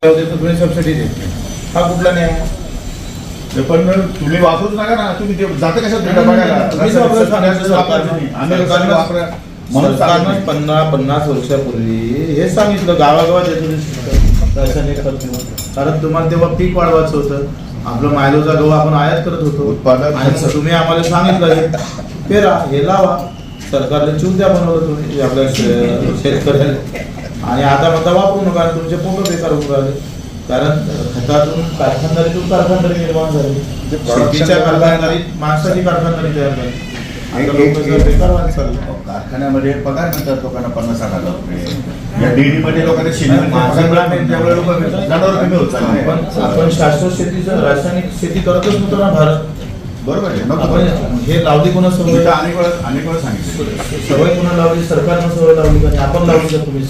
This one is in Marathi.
तुम्ही सबसिडी देत नाही, हा कुठला न्याय? पण तुम्ही वापरूच नका ना. तुम्ही जाते कशात सरकारनं 50 वर्षापूर्वी हे सांगितलं गावागावात येतो रासायनिक खत देऊन. कारण तुम्हाला तेव्हा पीक वाढवायचं होतं. आपलं मायलोचा गहू आपण आयात करत होतो उत्पादन. आणि तुम्ही आम्हाला सांगितलं हे पेरा हे लावा. सरकारने चुद्या बनवलं तुम्ही आपल्या शेतकऱ्याला. आणि आता म्हणता वापरू नका, तुमचे पोट बेकार होऊन राहिले. कारण खतातून कारखानदारी निर्माण झाली. शेतीच्या कारखानदारीत माणसाची कारखानदारी तयार झाली. बेकार व्हायला चाललं. कारखान्यामध्ये पगार मिळतात लोकांना 50-60 हजार रुपये. या डेअरी मध्ये लोकांना कमी होत चालले. आपण शाश्वत शेतीचं रासायनिक शेती करतच नव्हतो ना भारत. बरोबर आहे. आपण हे लावली कोणा सवय? अनेक वेळा सांगितलं सवय कोणा लावली? सरकारनं सवय लावली का? आपण लावली का तुम्ही?